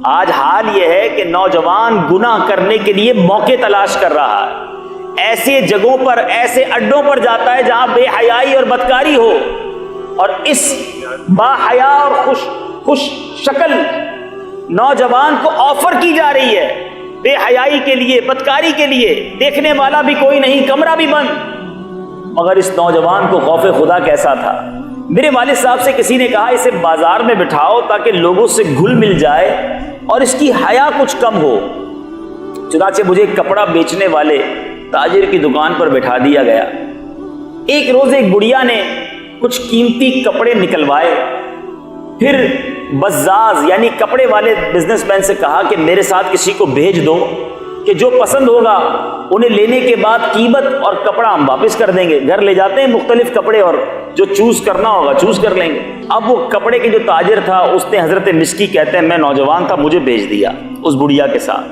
آج حال یہ ہے کہ نوجوان گناہ کرنے کے لیے موقع تلاش کر رہا ہے، ایسے جگہوں پر، ایسے اڈوں پر جاتا ہے جہاں بے حیائی اور بدکاری ہو، اور اس با حیا اور خوش شکل نوجوان کو آفر کی جا رہی ہے بے حیائی کے لیے، بدکاری کے لیے، دیکھنے والا بھی کوئی نہیں، کمرہ بھی بند۔ مگر اس نوجوان کو خوف خدا کیسا تھا۔ میرے والد صاحب سے کسی نے کہا اسے بازار میں بٹھاؤ تاکہ لوگوں سے گھل مل جائے اور اس کی حیا کچھ کم ہو۔ چنانچہ مجھے کپڑا بیچنے والے تاجر کی دکان پر بٹھا دیا گیا۔ ایک روز ایک بڑھیا نے کچھ قیمتی کپڑے نکلوائے، پھر بزاز یعنی کپڑے والے بزنس مین سے کہا کہ میرے ساتھ کسی کو بھیج دو کہ جو پسند ہوگا انہیں لینے کے بعد قیمت اور کپڑا ہم واپس کر دیں گے۔ گھر لے جاتے ہیں مختلف کپڑے اور جو چوز کرنا ہوگا چوز کر لیں گے۔ اب وہ کپڑے کے جو تاجر تھا اس نے حضرت مسکی کہتے ہیں میں نوجوان تھا مجھے بھیج دیا اس بڑھیا کے ساتھ۔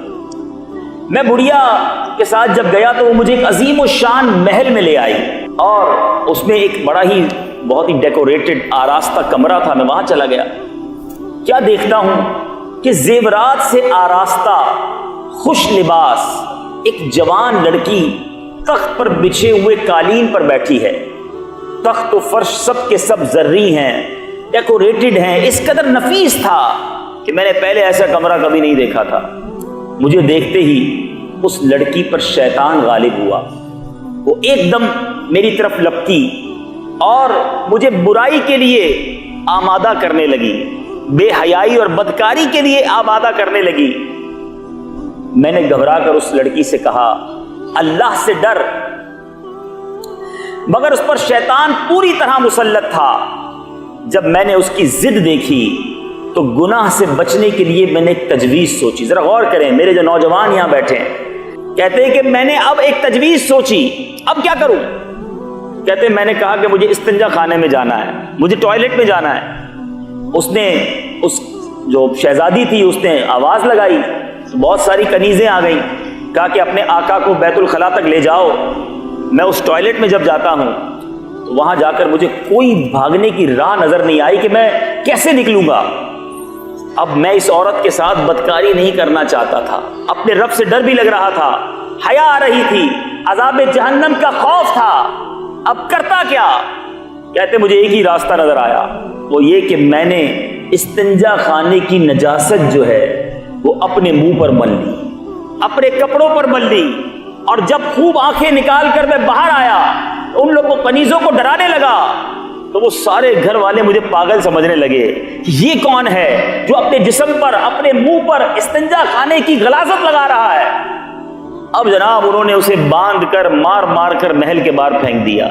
میں بڑھیا کے ساتھ جب گیا تو وہ مجھے ایک عظیم الشان محل میں لے آئی اور اس میں ایک بہت ہی ڈیکوریٹڈ آراستہ کمرہ تھا۔ میں وہاں چلا گیا، کیا دیکھتا ہوں کہ زیورات سے آراستہ خوش لباس ایک جوان لڑکی تخت پر بچھے ہوئے قالین پر بیٹھی ہے۔ تخت و فرش سب کے سب زرعی ہیں، ڈیکوریٹڈ ہیں، اس قدر نفیس تھا کہ میں نے پہلے ایسا کمرہ کبھی نہیں دیکھا تھا۔ مجھے دیکھتے ہی اس لڑکی پر شیطان غالب ہوا، وہ ایک دم میری طرف لپکی اور مجھے برائی کے لیے آمادہ کرنے لگی، بے حیائی اور بدکاری کے لیے آمادہ کرنے لگی۔ میں نے گھبرا کر اس لڑکی سے کہا اللہ سے ڈر، مگر اس پر شیطان پوری طرح مسلط تھا۔ جب میں نے اس کی ضد دیکھی تو گناہ سے بچنے کے لیے میں نے ایک تجویز سوچی۔ ذرا غور کریں، میرے جو نوجوان یہاں بیٹھے ہیں کہتے ہیں کہ میں نے اب ایک تجویز سوچی، اب کیا کروں؟ کہتے ہیں میں نے کہا کہ مجھے استنجا خانے میں جانا ہے، مجھے ٹوائلٹ میں جانا ہے۔ اس جو شہزادی تھی اس نے آواز لگائی، بہت ساری کنیزیں آ گئیں، کہا کہ اپنے آقا کو بیت الخلا تک لے جاؤ۔ میں اس ٹوائلٹ میں جب جاتا ہوں تو وہاں جا کر مجھے کوئی بھاگنے کی راہ نظر نہیں آئی کہ میں کیسے نکلوں گا۔ اب میں اس عورت کے ساتھ بدکاری نہیں کرنا چاہتا تھا، اپنے رب سے ڈر بھی لگ رہا تھا، حیا آ رہی تھی، عذاب جہنم کا خوف تھا، اب کرتا کیا؟ کہتے مجھے ایک ہی راستہ نظر آیا، وہ یہ کہ میں نے استنجا خانے کی نجاست جو ہے وہ اپنے منہ پر مل لی، اپنے کپڑوں پر مل لی، اور جب خوب آنکھیں نکال کر میں باہر آیا ان لوگوں کنیزوں کو ڈرانے لگا تو وہ سارے گھر والے مجھے پاگل سمجھنے لگے کہ یہ کون ہے جو اپنے جسم پر اپنے منہ پر استنجا خانے کی غلاظت لگا رہا ہے۔ اب جناب انہوں نے اسے باندھ کر مار مار کر محل کے باہر پھینک دیا۔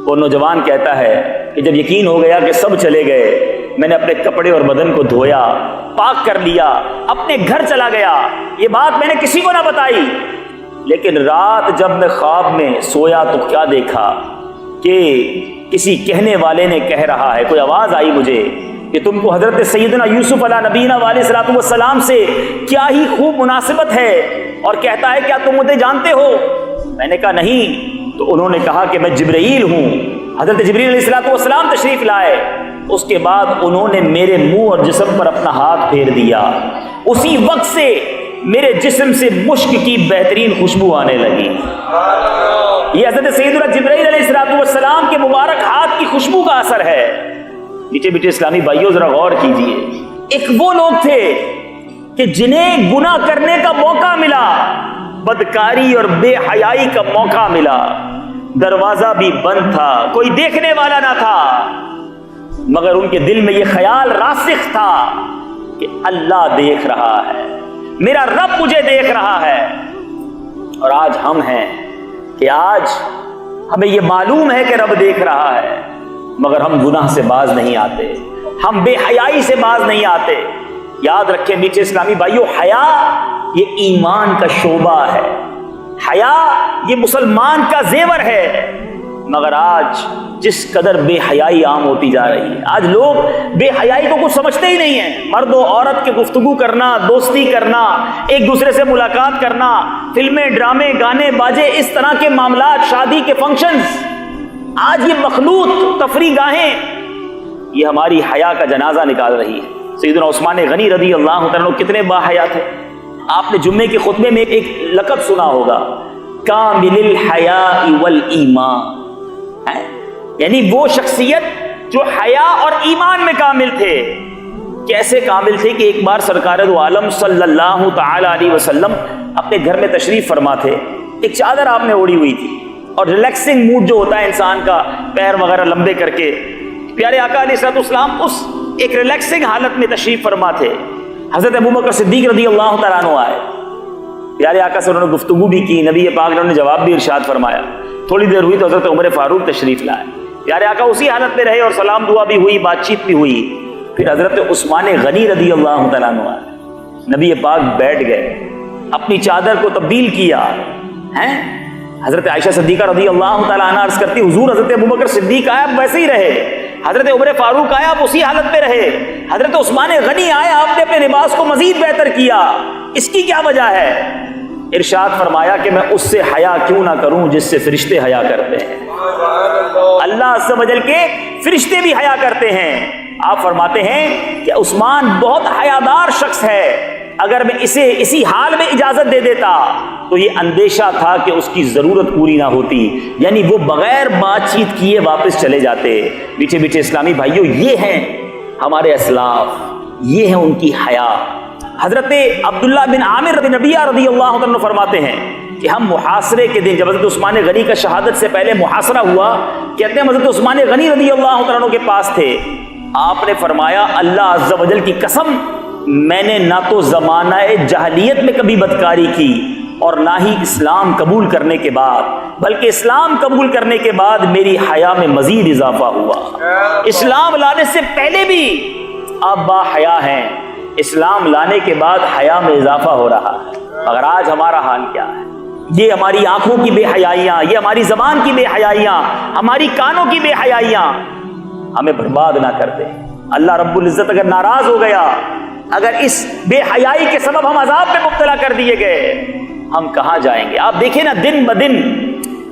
وہ نوجوان کہتا ہے کہ جب یقین ہو گیا کہ سب چلے گئے میں نے اپنے کپڑے اور بدن کو دھویا، پاک کر لیا، اپنے گھر چلا گیا۔ یہ بات میں نے کسی کو نہ بتائی، لیکن رات جب میں خواب میں سویا تو کیا دیکھا کہ کسی کہنے والے نے کہہ رہا ہے، کوئی آواز آئی مجھے کہ تم کو حضرت سیدنا یوسف علیہ نبینا علیہ الصلوۃ والسلام سے کیا ہی خوب مناسبت ہے، اور کہتا ہے کیا تم مجھے جانتے ہو؟ میں نے کہا نہیں۔ تو انہوں نے کہا کہ میں جبرائیل ہوں۔ حضرت جبرائیل علیہ الصلوۃ والسلام تشریف لائے۔ اس کے بعد انہوں نے میرے منہ اور جسم پر اپنا ہاتھ پھیر دیا، اسی وقت سے میرے جسم سے مشک کی بہترین خوشبو آنے لگی۔ یہ حضرت سیدنا جبرائیل علیہ الصلوۃ والسلام کے مبارک ہاتھ کی خوشبو کا اثر ہے۔ میٹھے میٹھے اسلامی بھائیوں ذرا غور کیجئے، ایک وہ لوگ تھے کہ جنہیں گناہ کرنے کا موقع ملا، بدکاری اور بے حیائی کا موقع ملا، دروازہ بھی بند تھا، کوئی دیکھنے والا نہ تھا، مگر ان کے دل میں یہ خیال راسخ تھا کہ اللہ دیکھ رہا ہے، میرا رب مجھے دیکھ رہا ہے۔ اور آج ہم ہیں کہ آج ہمیں یہ معلوم ہے کہ رب دیکھ رہا ہے، مگر ہم گناہ سے باز نہیں آتے، ہم بے حیائی سے باز نہیں آتے۔ یاد رکھیں میٹھے اسلامی بھائیوں، حیا یہ ایمان کا شعبہ ہے، حیا یہ مسلمان کا زیور ہے، مگر آج جس قدر بے حیائی عام ہوتی جا رہی ہے، آج لوگ بے حیائی کو کچھ سمجھتے ہی نہیں ہیں۔ مرد و عورت کے گفتگو کرنا، دوستی کرنا، ایک دوسرے سے ملاقات کرنا، فلمیں، ڈرامے، گانے، باجے، اس طرح کے معاملات، شادی کے فنکشنز، آج یہ مخلوط تفریح گاہیں یہ ہماری حیا کا جنازہ نکال رہی ہے۔ سیدنا عثمان غنی رضی اللہ تعالیٰ عنہ کتنے باحیا تھے. آپ نے جمعے کے خطبے میں ایک لقب سنا ہوگا, کامل الحیاء والایمان, یعنی وہ شخصیت جو حیا اور ایمان میں کامل تھے. کیسے کامل تھے کہ ایک بار سرکار دو عالم صلی اللہ تعالی علیہ وسلم اپنے گھر میں تشریف فرما تھے. ایک چادر آپ نے اوڑھی ہوئی تھی اور ریلیکسنگ موڈ جو ہوتا ہے انسان کا, پیر وغیرہ لمبے کر کے, پیارے آقا علیہ السلام اس ایک ریلیکسنگ حالت میں تشریف فرما تھے. حضرت ابوبکر صدیق رضی اللہ تعالیٰ عنہ آئے, پیارے آقا سے انہوں نے گفتگو بھی کی, نبی پاک نے جواب بھی ارشاد فرمایا. تھوڑی دیر ہوئی تو حضرت عمر فاروق تشریف لائے. پیارے آقا اسی حالت میں رہے اور سلام دعا بھی ہوئی, بات چیت بھی ہوئی. پھر حضرت عثمان غنی رضی اللہ تعالیٰ عنہ آئے. نبی پاک بیٹھ گئے, اپنی چادر کو تبدیل کیا. حضرت عائشہ صدیقہ رضی اللہ تعالیٰ عنہ عرض کرتی, حضور حضرت ابوبکر صدیق آئے آپ ویسے ہی رہے, حضرت عمر فاروق آئے آپ اسی حالت میں رہے, حضرت عثمان غنی آئے آپ نے اپنے لباس کو مزید بہتر کیا, اس کی کیا وجہ ہے؟ ارشاد فرمایا کہ میں اس سے حیا کیوں نہ کروں جس سے فرشتے حیا کرتے ہیں. اللہ عز و جل کے فرشتے بھی حیا کرتے ہیں. آپ فرماتے ہیں کہ عثمان بہت حیادار شخص ہے, اگر میں اسے اسی حال میں اجازت دے دیتا تو یہ اندیشہ تھا کہ اس کی ضرورت پوری نہ ہوتی, یعنی وہ بغیر بات چیت کیے واپس چلے جاتے. میٹھے میٹھے اسلامی بھائیوں, یہ ہیں ہمارے اسلاف, یہ ہیں ان کی حیا. حضرت عبداللہ بن عامر ربیعہ رضی اللہ عنہ فرماتے ہیں کہ ہم محاصرے کے دن, جب حضرت عثمان غنی کا شہادت سے پہلے محاصرہ ہوا, کہتے ہیں حضرت عثمان غنی رضی اللہ عنہ کے پاس تھے. آپ نے فرمایا اللہ عز و جل کی قسم, میں نے نہ تو زمانہ جاہلیت میں کبھی بدکاری کی اور نہ ہی اسلام قبول کرنے کے بعد, بلکہ اسلام قبول کرنے کے بعد میری حیا میں مزید اضافہ ہوا. اسلام لانے سے پہلے بھی آپ با حیا ہیں, اسلام لانے کے بعد حیا میں اضافہ ہو رہا ہے. مگر آج ہمارا حال کیا ہے؟ یہ ہماری آنکھوں کی بے حیائیاں, یہ ہماری زبان کی بے حیائیاں, ہماری کانوں کی بے حیائیاں ہمیں برباد نہ کر دے. اللہ رب العزت اگر ناراض ہو گیا, اگر اس بے حیائی کے سبب ہم عذاب میں مبتلا کر دیے گئے, ہم کہاں جائیں گے؟ آپ دیکھیں نا, دن بدن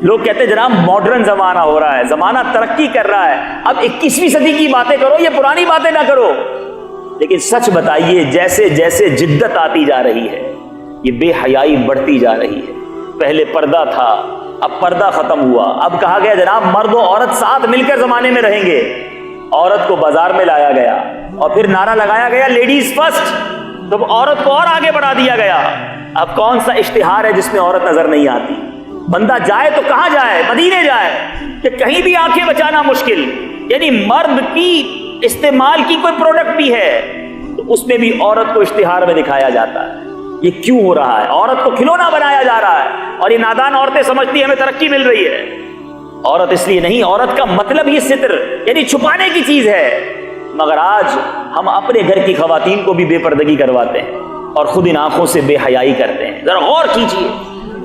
لوگ کہتے ہیں جناب ماڈرن زمانہ ہو رہا ہے, زمانہ ترقی کر رہا ہے, اب 21ویں صدی کی باتیں کرو, یہ پرانی باتیں نہ کرو. لیکن سچ بتائیے, جیسے جیسے جدت آتی جا رہی ہے, یہ بے حیائی بڑھتی جا رہی ہے. پہلے پردہ تھا, اب پردہ ختم ہوا, اب کہا گیا جناب مرد و عورت ساتھ مل کر زمانے میں رہیں گے. عورت کو بازار میں لایا گیا اور پھر نعرہ لگایا گیا لیڈیز فرسٹ, تو عورت کو اور آگے بڑھا دیا گیا. اب کون سا اشتہار ہے جس میں عورت نظر نہیں آتی؟ بندہ جائے تو کہاں جائے؟ مدینے جائے کہ کہیں بھی آنکھیں بچانا مشکل. یعنی مرد کی استعمال کی کوئی پروڈکٹ بھی ہے تو اس میں بھی عورت کو اشتہار میں دکھایا جاتا ہے. یہ کیوں ہو رہا ہے؟ عورت کو کھلونا بنایا جا رہا ہے, اور یہ نادان عورتیں سمجھتی ہیں ہمیں ترقی مل رہی ہے. عورت اس لیے نہیں, عورت کا مطلب ہی ستر یعنی چھپانے کی چیز ہے. مگر آج ہم اپنے گھر کی خواتین کو بھی بے پردگی کرواتے ہیں اور خود ان آنکھوں سے بے حیائی کرتے ہیں. ذرا غور کیجیے,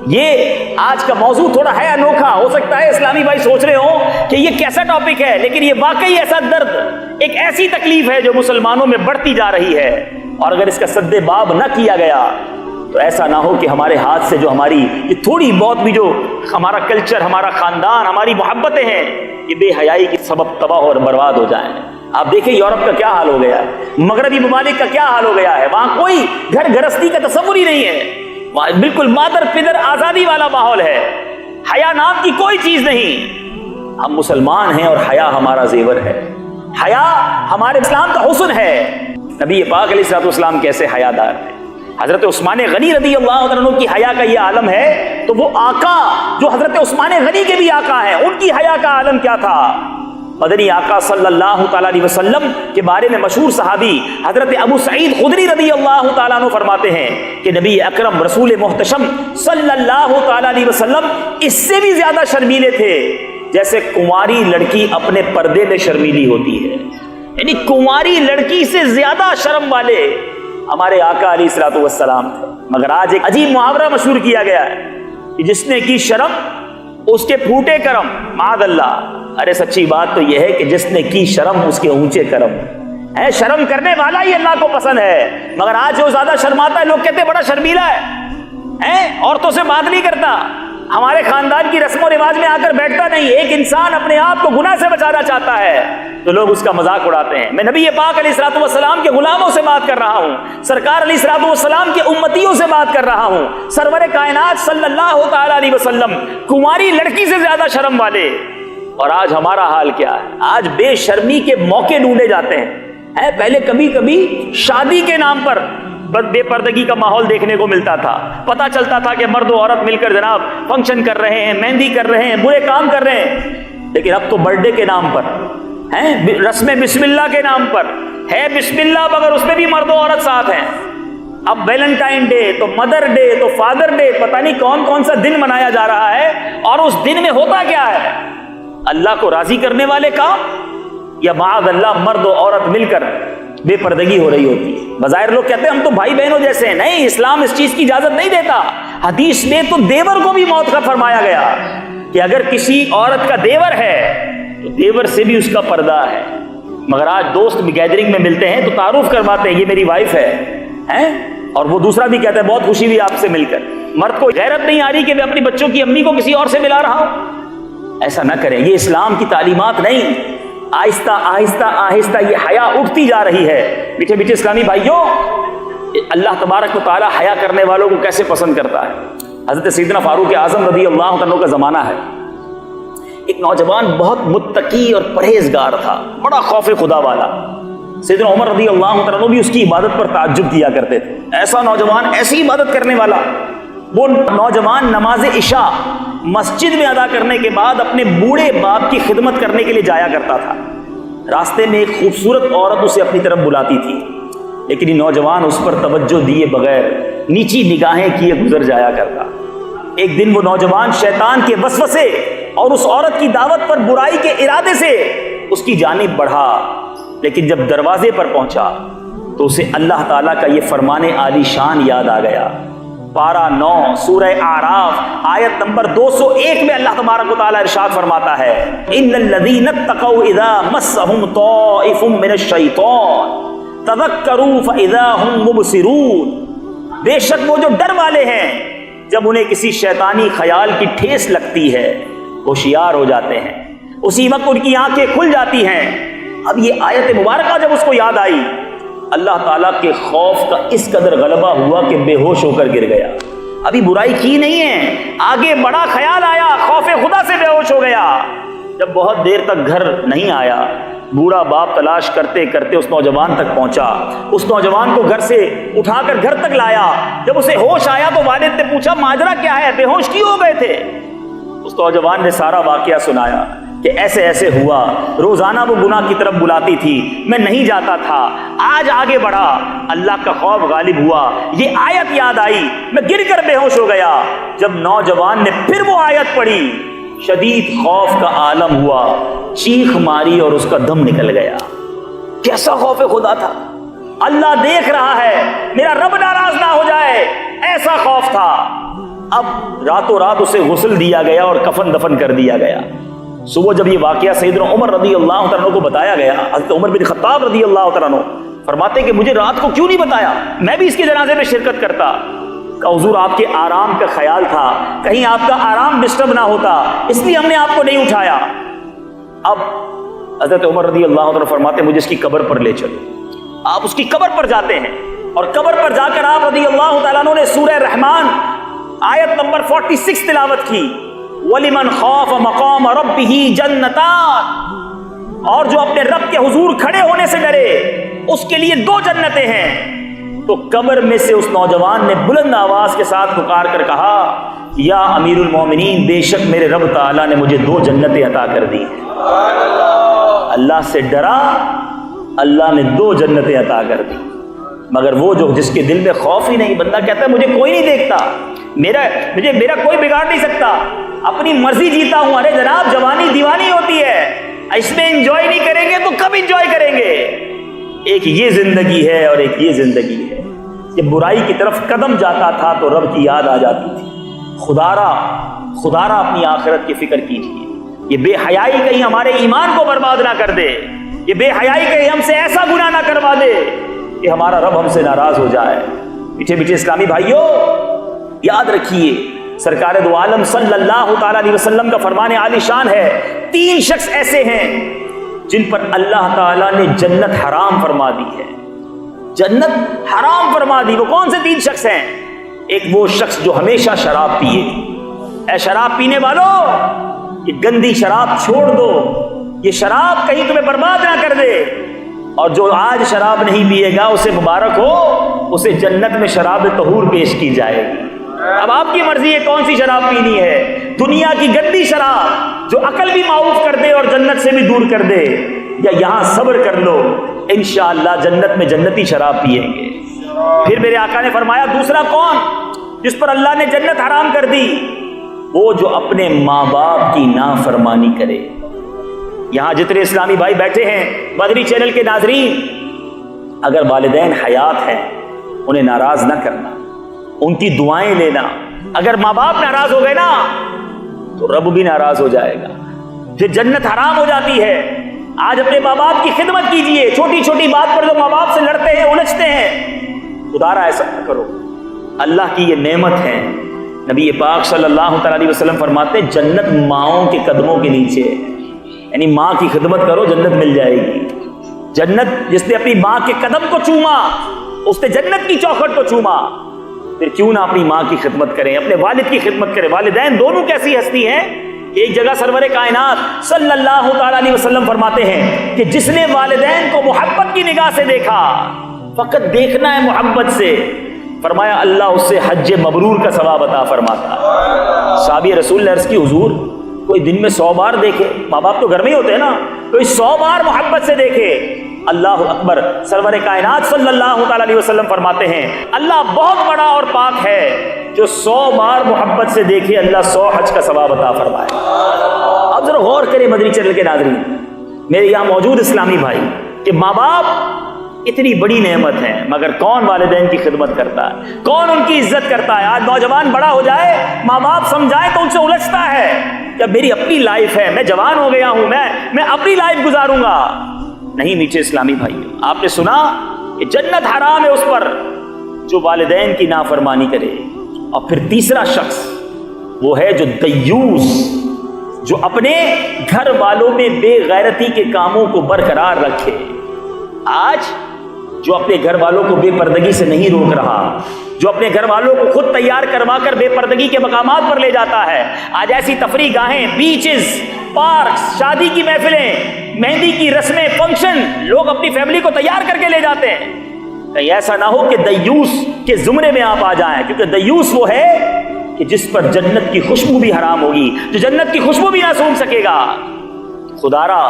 یہ آج کا موضوع تھوڑا ہے انوکھا. ہو سکتا ہے اسلامی بھائی سوچ رہے ہوں کہ یہ کیسا ٹاپک ہے, لیکن یہ واقعی ایسا درد, ایک ایسی تکلیف ہے جو مسلمانوں میں بڑھتی جا رہی ہے, اور اگر اس کا سد باب نہ کیا گیا تو ایسا نہ ہو کہ ہمارے ہاتھ سے جو ہماری یہ تھوڑی بہت بھی جو ہمارا کلچر, ہمارا خاندان, ہماری محبتیں ہیں, یہ بے حیائی کے سبب تباہ اور برباد ہو جائیں. آپ دیکھیں یورپ کا کیا حال ہو گیا ہے, مغربی ممالک کا کیا حال ہو گیا ہے. وہاں کوئی گھر گرستی کا تصور ہی نہیں ہے, وہاں بالکل مادر پدر آزادی والا ماحول ہے, حیا نام کی کوئی چیز نہیں. ہم مسلمان ہیں اور حیا ہمارا زیور ہے, حیا ہمارے اسلام کا حسن ہے. نبی پاک علیہ السلام کیسے حیا دار تھے. حضرت عثمان غنی رضی اللہ عنہ کی حیا کا یہ عالم ہے, تو وہ آقا جو حضرت عثمان غنی کے بھی آقا ہیں, ان کی حیا کا عالم کیا تھا. مدنی آقا صلی اللہ تعالیٰ علیہ وسلم کے بارے میں مشہور صحابی حضرت ابو سعید خدری رضی اللہ تعالیٰ عنہ فرماتے ہیں کہ نبی اکرم رسول محتشم صلی اللہ تعالیٰ علیہ وسلم اس سے بھی زیادہ شرمیلے تھے جیسے کنواری لڑکی اپنے پردے میں شرمیلی ہوتی ہے. یعنی کنواری لڑکی سے زیادہ شرم والے ہمارے آقا علیہ الصلوۃ والسلام تھے. مگر آج ایک عجیب محاورہ مشہور کیا گیا ہے کہ جس نے کی شرم اس کے پھوٹے کرم. معاذ اللہ. ارے سچی بات تو یہ ہے کہ جس نے کی شرم اس کے اونچے کرم ہے. شرم کرنے والا ہی اللہ کو پسند ہے, مگر آج جو زیادہ شرماتا ہے لوگ کہتے ہیں بڑا شرمیلا ہے, عورتوں سے بات نہیں کرتا, ہمارے خاندان کی رسم و رواج میں آ کر بیٹھتا نہیں. ایک انسان اپنے آپ کو گناہ سے بچانا چاہتا ہے تو لوگ اس کا مذاق اڑاتے ہیں. میں نبی پاک علیہ الصلوۃ والسلام کے غلاموں سے بات کر رہا ہوں, سرکار علیہ الصلوۃ والسلام کے امتیوں سے بات کر رہا ہوں. سرور کائنات صلی اللہ تعالی علیہ وسلم کنواری لڑکی سے زیادہ شرم والے. اور آج ہمارا حال کیا ہے؟ آج بے شرمی کے موقع ڈھونڈے جاتے ہیں. پہلے کبھی کبھی شادی کے نام پر بے پردگی کا ماحول دیکھنے کو ملتا تھا. پتہ چلتا تھا کہ مرد و عورت مل کر جناب فنکشن کر رہے ہیں, مہندی کر رہے ہیں, برے کام کر رہے ہیں. لیکن اب تو برتھ ڈے کے نام پر رسم بسم اللہ کے نام پر ہے بسم اللہ, مگر اس میں بھی مرد و عورت ساتھ ہیں. اب ویلنٹائن ڈے تو مدر ڈے تو فادر ڈے, پتہ نہیں کون کون سا دن منایا جا رہا ہے. اور اس دن میں ہوتا کیا ہے؟ اللہ کو راضی کرنے والے کام, یا معاذ اللہ مرد و عورت مل کر بے پردگی ہو رہی ہوتی ہے. بظاہر لوگ کہتے ہیں ہم تو بھائی بہنوں جیسے ہیں. نہیں, اسلام اس چیز کی اجازت نہیں دیتا. حدیث میں تو دیور کو بھی موت کا فرمایا گیا کہ اگر کسی عورت کا دیور ہے تو دیور سے بھی اس کا پردہ ہے. مگر آج دوست بھی گیدرنگ میں ملتے ہیں تو تعارف کرواتے ہیں یہ میری وائف ہے, اور وہ دوسرا بھی کہتا ہے بہت خوشی ہوئی آپ سے مل کر. مرد کو غیرت نہیں آ رہی کہ میں اپنی بچوں کی امی کو کسی اور سے ملا رہا ہوں. ایسا نہ کریں, یہ اسلام کی تعلیمات نہیں. آہستہ آہستہ آہستہ یہ حیا اٹھتی جا رہی ہے. میٹھے میٹھے اسلامی بھائیوں, اللہ تبارک و تعالی حیا کرنے والوں کو کیسے پسند کرتا ہے. حضرت سیدنا فاروق اعظم رضی اللہ عنہ کا زمانہ ہے. ایک نوجوان بہت متقی اور پرہیزگار تھا, بڑا خوف خدا والا. سیدنا عمر رضی اللہ عنہ بھی اس کی عبادت پر تعجب کیا کرتے تھے. ایسا نوجوان, ایسی عبادت کرنے والا. وہ نوجوان نماز عشاء مسجد میں ادا کرنے کے بعد اپنے بوڑھے باپ کی خدمت کرنے کے لیے جایا کرتا تھا. راستے میں ایک خوبصورت عورت اسے اپنی طرف بلاتی تھی, لیکن یہ نوجوان اس پر توجہ دیے بغیر نیچی نگاہیں کیے گزر جایا کرتا. ایک دن وہ نوجوان شیطان کے وسوسے اور اس عورت کی دعوت پر برائی کے ارادے سے اس کی جانب بڑھا, لیکن جب دروازے پر پہنچا تو اسے اللہ تعالیٰ کا یہ فرمان عالی شان یاد آ گیا. پارہ 9 سورہ اعراف آیت نمبر 201 میں اللہ تبارک و تعالیٰ ارشاد فرماتا ہے, ان الذین اتقوا اذا مسهم طائف من الشیطان تذکروا فاذا هم مبصرون. بے شک وہ جو ڈر والے ہیں جب انہیں کسی شیطانی خیال کی ٹھیس لگتی ہے ہوشیار ہو جاتے ہیں, اسی وقت ان کی آنکھیں کھل جاتی ہیں. اب یہ آیت مبارکہ جب اس کو یاد آئی, اللہ تعالیٰ کے خوف کا اس قدر غلبہ ہوا کہ بے ہوش ہو کر گر گیا. ابھی برائی کی نہیں ہے, آگے بڑا خیال آیا, خوف خدا سے بے ہوش ہو گیا. جب بہت دیر تک گھر نہیں آیا, بوڑھا باپ تلاش کرتے کرتے اس نوجوان تک پہنچا. اس نوجوان کو گھر سے اٹھا کر گھر تک لایا. جب اسے ہوش آیا تو والد نے پوچھا ماجرا کیا ہے, بے ہوش کیوں ہو گئے تھے؟ اس نوجوان نے سارا واقعہ سنایا کہ ایسے ایسے ہوا, روزانہ وہ گناہ کی طرف بلاتی تھی, میں نہیں جاتا تھا, آج آگے بڑھا, اللہ کا خوف غالب ہوا, یہ آیت یاد آئی, میں گر کر بے ہوش ہو گیا. جب نوجوان نے پھر وہ آیت پڑھی, شدید خوف کا عالم ہوا, چیخ ماری اور اس کا دم نکل گیا. کیسا خوف خدا تھا, اللہ دیکھ رہا ہے, میرا رب ناراض نہ ہو جائے, ایسا خوف تھا. اب راتوں رات اسے غسل دیا گیا اور کفن دفن کر دیا گیا. صبح جب یہ واقعہ سیدنا عمر رضی اللہ عنہ کو بتایا گیا, حضرت عمر بن خطاب رضی اللہ عنہ فرماتے کہ مجھے رات کو کیوں نہیں بتایا, میں بھی اس کے جنازے میں شرکت کرتا. کہ حضور آپ کے آرام کا خیال تھا, کہیں آپ کا آرام ڈسٹرب نہ ہوتا, اس لیے ہم نے آپ کو نہیں اٹھایا. اب حضرت عمر رضی اللہ عنہ فرماتے مجھے اس کی قبر پر لے چلو. آپ اس کی قبر پر جاتے ہیں, اور قبر پر جا کر آپ رضی اللہ تعالیٰ عنہ نے سورہ رحمان آیت نمبر 46 تلاوت کی, وَلِمَنْ خَافَ مَقَامَ رَبِّهِ جَنَّتَانِ, اور جو اپنے رب کے حضور کھڑے ہونے سے ڈرے اس کے لیے 2 جنتیں ہیں. تو قبر میں سے اس نوجوان نے بلند آواز کے ساتھ پکار کر کہا, یا امیر المومنین, بے شک میرے رب تعالیٰ نے مجھے 2 جنتیں عطا کر دی. اللہ سے ڈرا, اللہ نے 2 جنتیں عطا کر دی. مگر وہ جو جس کے دل میں خوف ہی نہیں, بندہ کہتا ہے مجھے کوئی نہیں دیکھتا, میرا کوئی بگاڑ نہیں سکتا, اپنی مرضی جیتا ہوں. ارے جناب, جوانی دیوانی ہوتی ہے, اس میں انجوائے نہیں کریں گے تو کب انجوائے کریں گے؟ ایک یہ زندگی ہے اور ایک یہ زندگی ہے. جب برائی کی طرف قدم جاتا تھا تو رب کی یاد آ جاتی تھی. خدارا اپنی آخرت کی فکر کیجیے. یہ بے حیائی کہیں ہمارے ایمان کو برباد نہ کر دے, یہ بے حیائی کہیں ہم سے ایسا گناہ نہ کروا دے کہ ہمارا رب ہم سے ناراض ہو جائے. میٹھے میٹھے اسلامی بھائیوں, یاد رکھیے سرکار دو عالم صلی اللہ تعالی علیہ وسلم کا فرمان عالی شان ہے, 3 شخص ایسے ہیں جن پر اللہ تعالیٰ نے جنت حرام فرما دی ہے. جنت حرام فرما دی. وہ کون سے 3 شخص ہیں؟ ایک وہ شخص جو ہمیشہ شراب پیے. اے شراب پینے والوں، یہ گندی شراب چھوڑ دو، یہ شراب کہیں تمہیں برباد نہ کر دے. اور جو آج شراب نہیں پیے گا اسے مبارک ہو، اسے جنت میں شراب طہور پیش کی جائے گی. اب آپ کی مرضی ہے کون سی شراب پینی ہے. دنیا کی گندی شراب جو عقل بھی معاف کر دے اور جنت سے بھی دور کر دے، یا یہاں صبر کر لو، انشاءاللہ جنت میں جنتی شراب پیئیں گے. پھر میرے آقا نے فرمایا دوسرا کون جس پر اللہ نے جنت حرام کر دی؟ وہ جو اپنے ماں باپ کی نافرمانی کرے. یہاں جتنے اسلامی بھائی بیٹھے ہیں، مدنی چینل کے ناظرین، اگر والدین حیات ہیں انہیں ناراض نہ کرنا، ان کی دعائیں لینا. اگر ماں باپ ناراض ہو گئے نا تو رب بھی ناراض ہو جائے گا، پھر جنت حرام ہو جاتی ہے. آج اپنے ماں باپ کی خدمت کیجئے. چھوٹی چھوٹی بات پر جو ماں باپ سے لڑتے ہیں، الجھتے ہیں، خدارا ایسا نہ کرو. اللہ کی یہ نعمت ہے. نبی پاک صلی اللہ تعالی علیہ وسلم فرماتے ہیں جنت ماؤں کے قدموں کے نیچے ہے. یعنی ماں کی خدمت کرو، جنت مل جائے گی. جنت جس نے اپنی ماں کے قدم کو چوما، اس نے جنت کی چوکھٹ کو چوما. پھر کیوں نہ اپنی ماں کی خدمت کریں، اپنے والد کی خدمت کریں. والدین دونوں کیسی ہستی ہیں. ایک جگہ سرور کائنات صلی اللہ تعالی علیہ وسلم فرماتے ہیں کہ جس نے والدین کو محبت کی نگاہ سے دیکھا، فقط دیکھنا ہے محبت سے، فرمایا اللہ اس سے حج مبرور کا ثواب عطا فرماتا. صحابی رسول نے عرض کی حضور کوئی دن میں 100 بار دیکھے، ماں باپ تو گھر میں ہی ہوتے ہیں نا، کوئی 100 بار محبت سے دیکھے. اللہ اکبر. سرور کائنات صلی اللہ تعالی علیہ وسلم فرماتے ہیں اللہ بہت بڑا اور پاک ہے، جو 100 بار محبت سے دیکھے اللہ 100 حج کا ثواب عطا فرمائے. اب ذرا غور کریں مدنی چینل کے ناظرین، میرے یہاں موجود اسلامی بھائی، کہ ماں باپ اتنی بڑی نعمت ہے، مگر کون والدین کی خدمت کرتا ہے، کون ان کی عزت کرتا ہے. آج نوجوان بڑا ہو جائے، ماں باپ سمجھائے تو ان سے الجھتا ہے کہ میری اپنی لائف ہے، میں جوان ہو گیا ہوں، میں اپنی لائف گزاروں گا. نہیں میٹھے اسلامی بھائی، آپ نے سنا کہ جنت حرام ہے اس پر جو والدین کی نافرمانی کرے. اور پھر تیسرا شخص وہ ہے جو دیوس، جو اپنے گھر والوں میں بے غیرتی کے کاموں کو برقرار رکھے. آج جو اپنے گھر والوں کو بے پردگی سے نہیں روک رہا، جو اپنے گھر والوں کو خود تیار کروا کر بے پردگی کے مقامات پر لے جاتا ہے. آج ایسی تفریح گاہیں، بیچز، پارکس، شادی کی محفلیں، مہندی کی رسمیں، فنکشن، لوگ اپنی فیملی کو تیار کر کے لے جاتے ہیں. کہیں ایسا نہ ہو کہ دیوس کے زمرے میں آپ آ جائیں، کیونکہ دیوس وہ ہے کہ جس پر جنت کی خوشبو بھی حرام ہوگی، جو جنت کی خوشبو بھی نہ سونگھ سکے گا. خدارا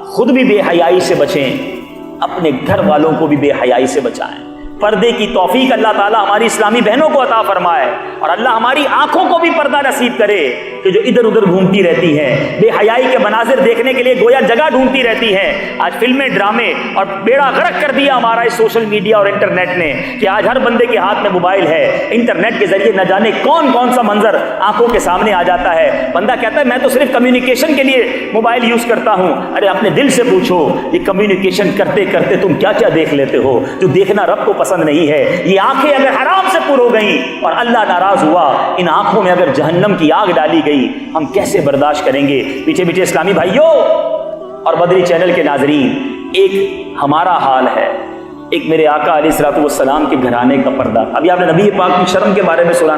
خود بھی بے حیائی سے بچیں، اپنے گھر والوں کو بھی بے حیائی سے بچائیں. پردے کی توفیق اللہ تعالیٰ ہماری اسلامی بہنوں کو عطا فرمائے، اور اللہ ہماری آنکھوں کو بھی پردہ نصیب کرے کہ جو ادھر ادھر گھومتی رہتی ہیں، بے حیائی کے مناظر دیکھنے کے لیے گویا جگہ ڈھونڈتی رہتی ہیں. آج فلمیں، ڈرامے اور بیڑا غرق کر دیا ہمارا اس سوشل میڈیا اور انٹرنیٹ نے، کہ آج ہر بندے کے ہاتھ میں موبائل ہے. انٹرنیٹ کے ذریعے نہ جانے کون کون سا منظر آنکھوں کے سامنے آ جاتا ہے. بندہ کہتا ہے میں تو صرف کمیونیکیشن کے لیے موبائل یوز کرتا ہوں. ارے اپنے دل سے پوچھو، یہ کمیونیکیشن کرتے کرتے تم کیا کیا دیکھ لیتے ہو جو دیکھنا رب کو پسند نہیں ہے. یہ آنکھیں اگر حرام سے پر ہو گئیں اور اللہ ناراض ہوا، ان آنکھوں میں اگر جہنم کی آگ ڈالی گئی، ہم کیسے برداشت کریں گے. پیچھے پیچھے اسلامی بھائیوں اور مدنی چینل کے ناظرین، ایک ہمارا حال ہے، ایک میرے آقا علیہ الصلوۃ والسلام کے گھرانے کا پردہ. ابھی آپ نے نبی پاک کی شرم کے بارے میں سنا،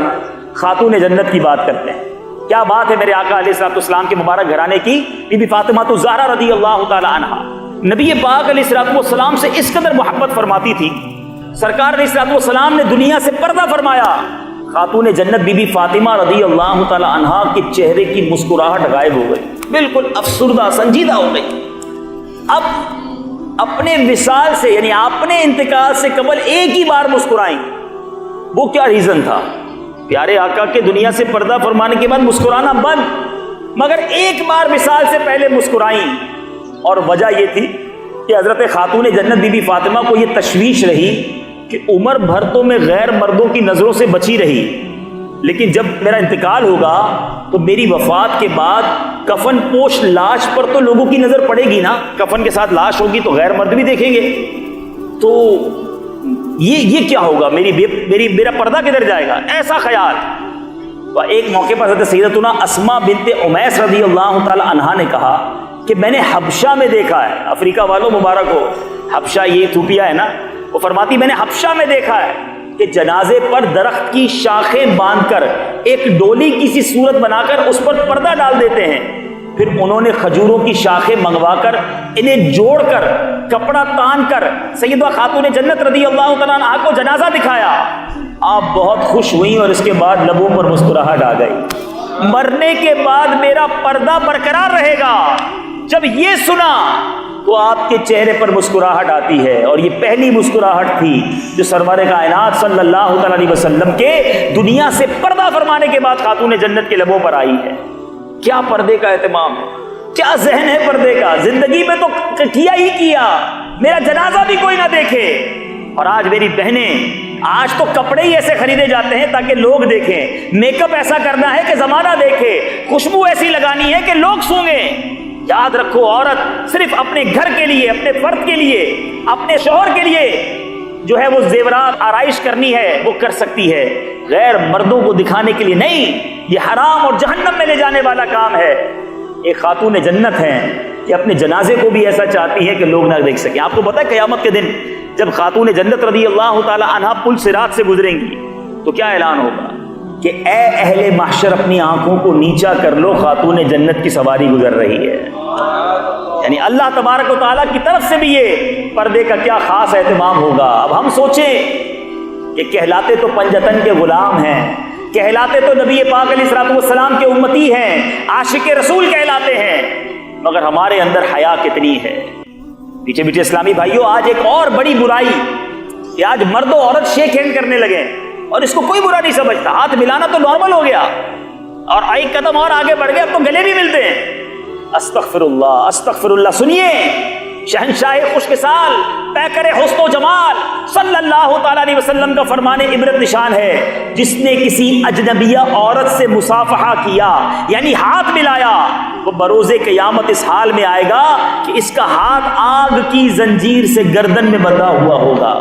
خاتون جنت کی بات کرتے ہیں. کیا بات ہے میرے آقا علیہ الصلوۃ والسلام کے مبارک گھرانے کی. بی بی فاطمہ الزہرا رضی اللہ تعالی عنہا نبی پاک علیہ الصلوۃ والسلام سے اس قدر محبت فرماتی تھی، سرکار علیہ الصلوۃ والسلام نے دنیا سے پردہ فرمایا. خاتون جنت بی بی فاطمہ رضی اللہ تعالی عنہا کے چہرے کی مسکراہٹ غائب ہو گئی، بالکل افسردہ سنجیدہ ہو گئی. اب اپنے وصال سے، یعنی اپنے انتقال سے قبل ایک ہی بار مسکرائیں. وہ کیا ریزن تھا؟ پیارے آقا کے دنیا سے پردہ فرمانے کے بعد مسکرانا بند، مگر ایک بار وصال سے پہلے مسکرائیں. اور وجہ یہ تھی کہ حضرت خاتون جنت بی بی فاطمہ کو یہ تشویش رہی کہ عمر بھر تو میں غیر مردوں کی نظروں سے بچی رہی، لیکن جب میرا انتقال ہوگا تو میری وفات کے بعد کفن پوش لاش پر تو لوگوں کی نظر پڑے گی نا، کفن کے ساتھ لاش ہوگی تو غیر مرد بھی دیکھیں گے، تو یہ کیا ہوگا، میرا پردہ کدھر جائے گا، ایسا خیال. تو ایک موقع پر حضرت سیدتنا اسماء بنت امیس رضی اللہ تعالی عنہا نے کہا کہ میں نے حبشہ میں دیکھا ہے، افریقہ والوں مبارک ہو، حبشہ یہ ایتھوپیا ہے نا، وہ فرماتی میں نے حبشہ میں دیکھا ہے کہ جنازے پر درخت کی شاخیں باندھ کر ایک ڈولی کی سی صورت بنا کر اس پر پردہ ڈال دیتے ہیں، پھر انہوں نے کھجوروں کی شاخیں منگوا کر انہیں جوڑ کر کپڑا تان کر سیدہ خاتون جنت رضی اللہ تعالیٰ عنہا کو جنازہ دکھایا۔ آپ بہت خوش ہوئیں اور اس کے بعد لبوں پر مسکراہٹ آ گئی۔ مرنے کے بعد میرا پردہ برقرار رہے گا، جب یہ سنا تو آپ کے چہرے پر مسکراہٹ آتی ہے، اور یہ پہلی مسکراہٹ تھی جو سرور کائنات صلی اللہ تعالی علیہ وسلم کے دنیا سے پردہ فرمانے کے بعد خاتون جنت کے لبوں پر آئی ہے۔ کیا پردے کا اہتمام ہے، کیا ذہن ہے پردے کا، زندگی میں تو کیا ہی کیا، میرا جنازہ بھی کوئی نہ دیکھے۔ اور آج میری بہنیں، آج تو کپڑے ہی ایسے خریدے جاتے ہیں تاکہ لوگ دیکھیں، میک اپ ایسا کرنا ہے کہ زمانہ دیکھے، خوشبو ایسی لگانی ہے کہ لوگ سونگیں۔ یاد رکھو، عورت صرف اپنے گھر کے لیے، اپنے فرد کے لیے، اپنے شوہر کے لیے جو ہے وہ زیورات آرائش کرنی ہے وہ کر سکتی ہے، غیر مردوں کو دکھانے کے لیے نہیں۔ یہ حرام اور جہنم میں لے جانے والا کام ہے۔ ایک خاتون جنت ہیں کہ اپنے جنازے کو بھی ایسا چاہتی ہے کہ لوگ نہ دیکھ سکیں۔ آپ کو پتہ ہے قیامت کے دن جب خاتون جنت رضی اللہ تعالی عنہا پل صراط سے گزریں گی تو کیا اعلان ہوگا کہ اے اہل محشر اپنی آنکھوں کو نیچا کر لو، خاتون جنت کی سواری گزر رہی ہے۔ یعنی اللہ تبارک و تعالیٰ کی طرف سے بھی یہ پردے کا کیا خاص اہتمام ہوگا۔ اب ہم سوچیں کہ کہلاتے تو پنجتن کے غلام ہیں، کہلاتے تو نبی پاک علیہ الصلوۃ والسلام کے امتی ہیں، عاشق رسول کہلاتے ہیں، مگر ہمارے اندر حیا کتنی ہے۔ پیچھے پیچھے اسلامی بھائیوں، آج ایک اور بڑی برائی کہ آج مرد و عورت شیک ہینڈ کرنے لگے اور اس کو کوئی برا نہیں سمجھتا، ہاتھ ملانا تو نارمل ہو گیا، اور ایک قدم اور آگے بڑھ گئے، اب تو گلے بھی ملتے ہیں۔ استغفر اللہ، استغفر اللہ۔ سنیے، شہنشاہ خوش مثال پیکر حسن و جمال صلی اللہ تعالی علیہ وسلم کا فرمان عبرت نشان ہے، جس نے کسی اجنبیہ عورت سے مصافحہ کیا یعنی ہاتھ ملایا، وہ بروز قیامت اس حال میں آئے گا کہ اس کا ہاتھ آگ کی زنجیر سے گردن میں بندھا ہوا ہوگا۔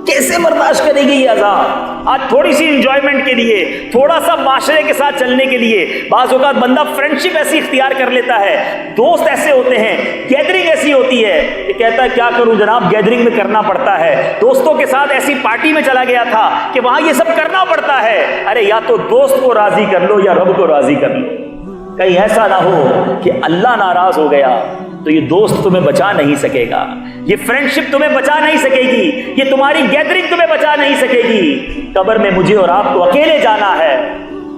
کیسے برداشت کرے گی یہ عذاب؟ آج تھوڑی سی انجوائمنٹ کے لیے، تھوڑا سا معاشرے کے ساتھ چلنے کے لیے بعض اوقات بندہ فرینڈشپ ایسی اختیار کر لیتا ہے، دوست ایسے ہوتے ہیں، گیدرنگ ایسی ہوتی ہے کہ کہتا ہے کیا کروں جناب، گیدرنگ میں کرنا پڑتا ہے، دوستوں کے ساتھ ایسی پارٹی میں چلا گیا تھا کہ وہاں یہ سب کرنا پڑتا ہے۔ ارے یا تو دوست کو راضی کر لو یا رب کو راضی کر لو، کہیں ایسا نہ ہو کہ اللہ ناراض ہو گیا تو یہ دوست تمہیں بچا نہیں سکے گا، یہ فرینڈشپ تمہیں بچا نہیں سکے گی، یہ تمہاری گیدرنگ تمہیں بچا نہیں سکے گی۔ قبر میں مجھے اور آپ کو اکیلے جانا ہے،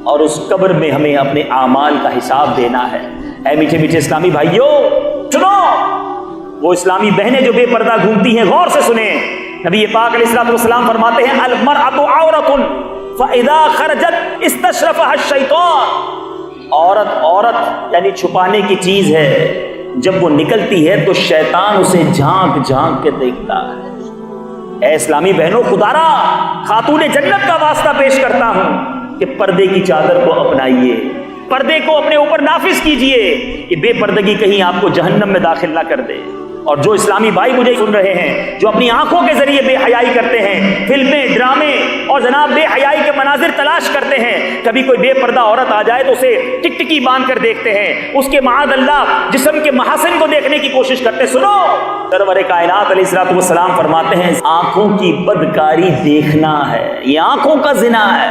اور اس قبر میں ہمیں اپنے اعمال کا حساب دینا ہے۔ اے میٹھے میٹھے اسلامی بھائیوں، سنو، وہ اسلامی بہنیں جو بے پردہ گھومتی ہیں، غور سے سنیں۔ نبی پاک علیہ الصلوۃ والسلام فرماتے ہیں المرأۃ عورۃ فاذا خرجت استشرفها الشیطان۔ عورت یعنی چھپانے کی چیز ہے، جب وہ نکلتی ہے تو شیطان اسے جھانک جھانک کے دیکھتا ہے۔ اے اسلامی بہنوں، خدارا خاتون جنت کا واسطہ پیش کرتا ہوں کہ پردے کی چادر کو اپنائیے، پردے کو اپنے اوپر نافذ کیجئے، یہ بے پردگی کہیں آپ کو جہنم میں داخل نہ کر دے۔ اور جو اسلامی بھائی مجھے سن رہے ہیں، جو اپنی آنکھوں کے ذریعے بے حیائی کرتے ہیں، فلمیں، ڈرامے اور جناب بے حیائی کے مناظر تلاش کرتے ہیں، کبھی کوئی بے پردہ عورت آ جائے تو اسے ٹکٹکی باندھ کر دیکھتے ہیں، اس کے معاذ اللہ جسم کے محاسن کو دیکھنے کی کوشش کرتے ہیں۔ سنو، سرور کائنات علیہ الصلوۃ والسلام فرماتے ہیں آنکھوں کی بدکاری دیکھنا ہے، یہ آنکھوں کا زنا ہے۔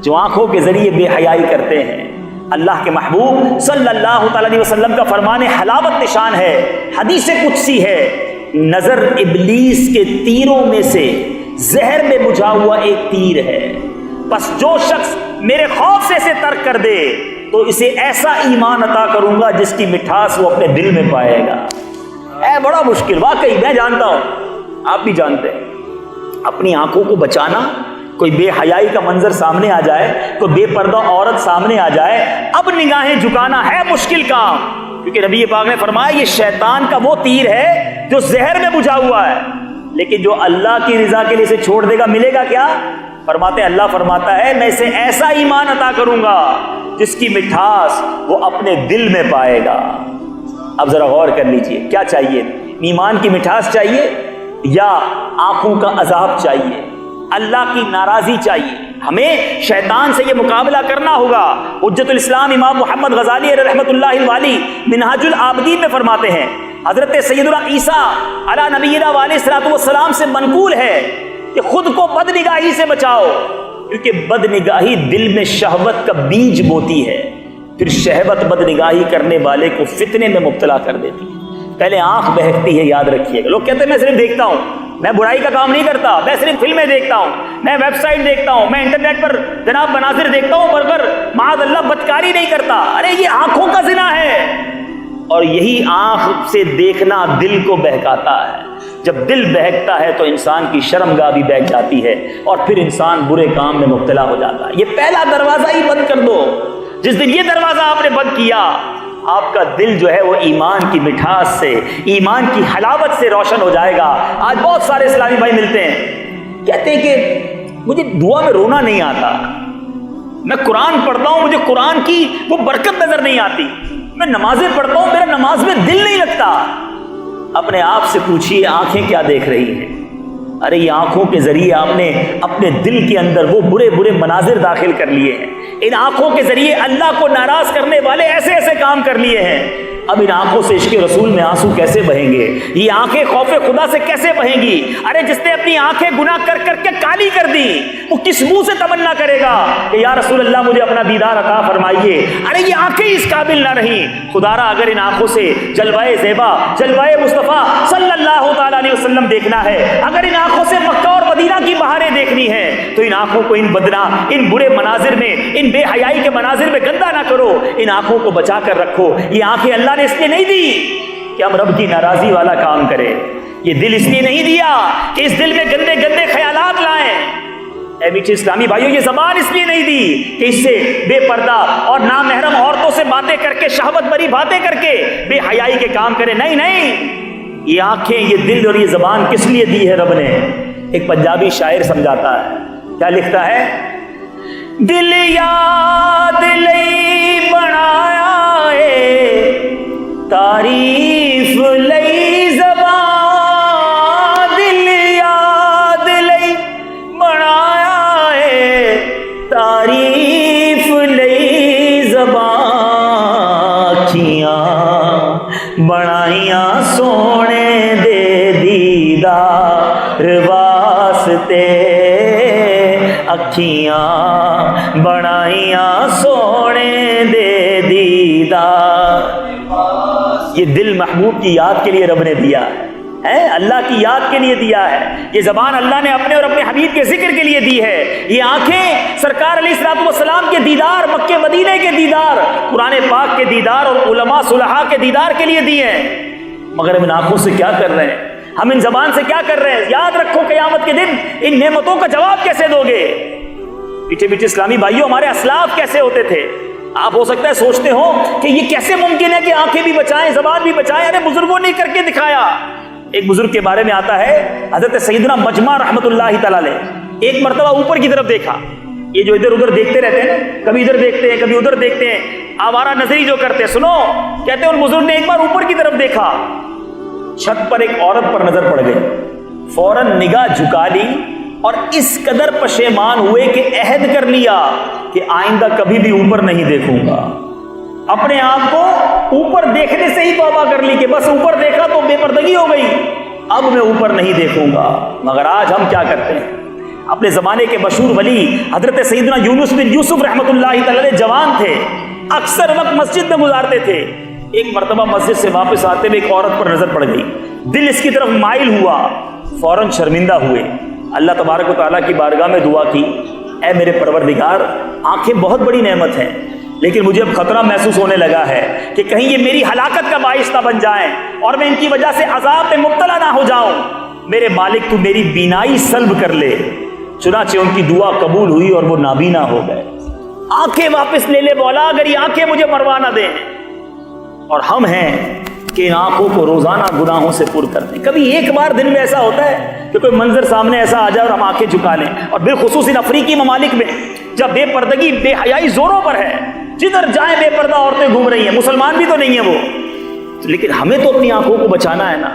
جو آنکھوں کے ذریعے بے حیائی کرتے ہیں، اللہ کے محبوب صلی اللہ تعالی علیہ وسلم کا فرمان حلاوت نشان ہے، حدیث قدسی ہے، نظر ابلیس کے تیروں میں سے زہر میں بجھا ہوا ایک تیر ہے، بس جو شخص میرے خوف سے اسے ترک کر دے تو اسے ایسا ایمان عطا کروں گا جس کی مٹھاس وہ اپنے دل میں پائے گا۔ اے بڑا مشکل، واقعی میں جانتا ہوں، آپ بھی جانتے ہیں، اپنی آنکھوں کو بچانا، کوئی بے حیائی کا منظر سامنے آ جائے، کوئی بے پردہ عورت سامنے آ جائے، اب نگاہیں جھکانا ہے مشکل کام، کیونکہ نبی پاک نے فرمایا یہ شیطان کا وہ تیر ہے جو زہر میں بجھا ہوا ہے، لیکن جو اللہ کی رضا کے لیے اسے چھوڑ دے گا ملے گا کیا؟ فرماتے اللہ فرماتا ہے میں اسے ایسا ایمان عطا کروں گا جس کی مٹھاس وہ اپنے دل میں پائے گا۔ اب ذرا غور کر لیجئے، کیا چاہیے؟ ایمان کی مٹھاس چاہیے یا آنکھوں کا عذاب چاہیے؟ اللہ کی ناراضی چاہیے؟ ہمیں شیطان سے یہ مقابلہ کرنا ہوگا۔ حجت الاسلام امام محمد غزالی رحمۃ اللہ الوالی منہاج العابدین میں فرماتے ہیں، حضرت سیدنا عیسیٰ علی نبینا علیہ الصلوۃ والسلام سے منقول ہے کہ خود کو بد نگاہی سے بچاؤ، کیونکہ بد نگاہی دل میں شہوت کا بیج بوتی ہے، پھر شہوت بد نگاہی کرنے والے کو فتنے میں مبتلا کر دیتی ہے۔ پہلے آنکھ بہکتی ہے، یاد رکھیے گا۔ لوگ کہتے ہیں میں صرف دیکھتا ہوں، میں برائی کا کام نہیں کرتا، میں صرف فلمیں دیکھتا ہوں، میں ویب سائٹ دیکھتا ہوں، میں انٹرنیٹ پر جناب مناظر دیکھتا ہوں، مگر معاذ اللہ بدکاری نہیں کرتا۔ ارے یہ آنکھوں کا زنا ہے، اور یہی آنکھ سے دیکھنا دل کو بہکاتا ہے۔ جب دل بہکتا ہے تو انسان کی شرمگاہ بھی بہک جاتی ہے، اور پھر انسان برے کام میں مبتلا ہو جاتا ہے۔ یہ پہلا دروازہ ہی بند کر دو۔ جس دن یہ دروازہ آپ نے بند کیا، آپ کا دل جو ہے وہ ایمان کی مٹھاس سے، ایمان کی حلاوت سے روشن ہو جائے گا۔ آج بہت سارے اسلامی بھائی ملتے ہیں، کہتے ہیں کہ مجھے دعا میں رونا نہیں آتا، میں قرآن پڑھتا ہوں مجھے قرآن کی وہ برکت نظر نہیں آتی، میں نمازیں پڑھتا ہوں میرا نماز میں دل نہیں لگتا۔ اپنے آپ سے پوچھیے آنکھیں کیا دیکھ رہی ہیں؟ ارے یہ آنکھوں کے ذریعے آپ نے اپنے دل کے اندر وہ برے برے مناظر داخل کر لیے ہیں۔ ان آنکھوں کے ذریعے اللہ کو ناراض کرنے والے ایسے ایسے کام کر لیے ہیں۔ اب ان آنکھوں سے عشق رسول میں آنسو کیسے بہیں گے؟ یہ آنکھیں خوف خدا سے کیسے بہیں گی؟ ارے جس نے اپنی آنکھیں گناہ کر کر کے کالی کر دی، وہ کس منہ سے تمنا کرے گا کہ یا رسول اللہ مجھے اپنا دیدار عطا فرمائیے؟ ارے یہ آنکھیں اس قابل نہ رہیں۔ خدارا اگر ان آنکھوں سے جلوائے زیبا، جلوائے مصطفیٰ صلی اللہ تعالیٰ علیہ وسلم دیکھنا ہے، اگر ان آنکھوں سے مکہ اور مدینہ کی بہاریں دیکھنی ہے، تو ان آنکھوں کو ان بدنا، ان برے مناظر میں، ان بے حیائی کے مناظر میں گندا نہ کرو، ان آنکھوں کو بچا کر رکھو۔ یہ آنکھیں اللہ نے اس لیے نہیں دی کہ ہم رب کی ناراضی والا کام کریں، یہ دل اس لیے نہیں دیا کہ اس دل میں گندے گندے خیالات لائیں۔ اے میٹھے اسلامی بھائیوں، یہ زبان اس لیے نہیں دی کہ اس سے بے پردہ اور نامحرم عورتوں سے باتیں کر کے، شہوت بھری باتیں کر کے بے حیائی کے کام کریں۔ نہیں نہیں، یہ آنکھیں، یہ دل اور یہ زبان کس لیے دی ہے رب نے؟ ایک پنجابی شاعر سمجھاتا ہے، کیا لکھتا ہے؟ دل یاد لئی بنایا ہے، تعریف لئی زبان، دل یاد لئی بنایا ہے، تعریف لئی زبان، اکھیاں بنائیاں سونے دے دیدار واسطے، اکھیاں بنائیاں سونے دے دیدار۔ یہ دل محبوب کی یاد کے لیے رب نے دیا ہے، اللہ کی یاد کے لیے دیا ہے۔ یہ زبان اللہ نے اپنے اور اپنے حبیب کے ذکر کے لیے دی ہے۔ یہ آنکھیں سرکار علیہ الصلوۃ والسلام کے دیدار، مکہ مدینے کے دیدار، قرآن پاک کے دیدار اور علماء صلحاء کے دیدار کے لیے دی ہیں۔ مگر ہم ان آنکھوں سے کیا کر رہے ہیں؟ ہم ان زبان سے کیا کر رہے ہیں؟ یاد رکھو قیامت کے دن ان نعمتوں کا جواب کیسے دو گے؟ میٹھے میٹھے اسلامی بھائیوں، ہمارے اسلاف کیسے ہوتے تھے؟ آپ ہو سکتا ہے سوچتے ہو کہ یہ کیسے ممکن ہے کہ آنکھیں بھی بچائیں، زبان بھی بچائیں؟ ارے بزرگوں نے کر کے دکھایا۔ ایک بزرگ کے بارے میں آتا ہے، حضرت سیدنا مجمع رحمۃ اللہ تعالی علیہ، ایک مرتبہ اوپر کی طرف دیکھا۔ یہ جو ادھر ادھر دیکھتے رہتے ہیں، کبھی ادھر دیکھتے ہیں کبھی ادھر دیکھتے ہیں، آوارہ نظری جو کرتے ہیں، سنو، کہتے ہیں ان بزرگ نے ایک بار اوپر کی طرف دیکھا، چھت پر ایک عورت پر نظر پڑ گئی، فوراً نگاہ جھکا لی اور اس قدر پشیمان ہوئے کہ عہد کر لیا کہ آئندہ کبھی بھی اوپر نہیں دیکھوں گا۔ اپنے آپ کو اوپر دیکھنے سے ہی توبہ کر لی کہ بس اوپر دیکھا تو بے پردگی ہو گئی، اب میں اوپر نہیں دیکھوں گا۔ مگر آج ہم کیا کرتے ہیں؟ اپنے زمانے کے مشہور ولی حضرت سیدنا یونس بن یوسف رحمۃ اللہ تعالی علیہ جوان تھے، اکثر وقت مسجد میں گزارتے تھے۔ ایک مرتبہ مسجد سے واپس آتے ہوئے ایک عورت پر نظر پڑ گئی، دل اس کی طرف مائل ہوا، فوراً شرمندہ ہوئے، اللہ تبارک و تعالیٰ کی بارگاہ میں دعا کی، اے میرے پروردگار، آنکھیں بہت بڑی نعمت ہیں، لیکن مجھے اب خطرہ محسوس ہونے لگا ہے کہ کہیں یہ میری ہلاکت کا باعث نہ بن جائیں اور میں ان کی وجہ سے عذاب میں مبتلا نہ ہو جاؤں۔ میرے مالک تو میری بینائی سلب کر لے۔ چنانچہ ان کی دعا قبول ہوئی اور وہ نابینا ہو گئے۔ آنکھیں واپس لے لے مولا، اگر یہ آنکھیں مجھے مروا نہ دیں۔ اور ہم ہیں کہ ان آنکھوں کو روزانہ گناہوں سے پر کر دیں۔ کبھی ایک بار دن میں ایسا ہوتا ہے کہ کوئی منظر سامنے ایسا آ جائے اور ہم آنکھیں جھکا لیں، اور بالخصوص ان افریقی ممالک میں جب بے پردگی، بے حیائی زوروں پر ہے، جدھر جائیں بے پردہ عورتیں گھوم رہی ہیں، مسلمان بھی تو نہیں ہیں وہ، لیکن ہمیں تو اپنی آنکھوں کو بچانا ہے نا۔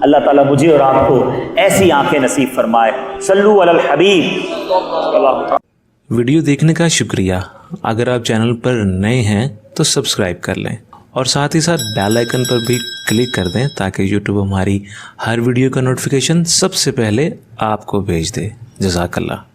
اللہ تعالیٰ مجھے اور آپ کو ایسی آنکھیں نصیب فرمائے۔ صلو علی الحبیب۔ ویڈیو دیکھنے کا شکریہ. اگر آپ چینل پر نئے ہیں تو سبسکرائب کر لیں اور ساتھ ہی ساتھ بیل آئیکن پر بھی کلک کر دیں تاکہ یوٹیوب ہماری ہر ویڈیو کا نوٹیفیکیشن سب سے پہلے آپ کو بھیج دے. جزاک اللہ.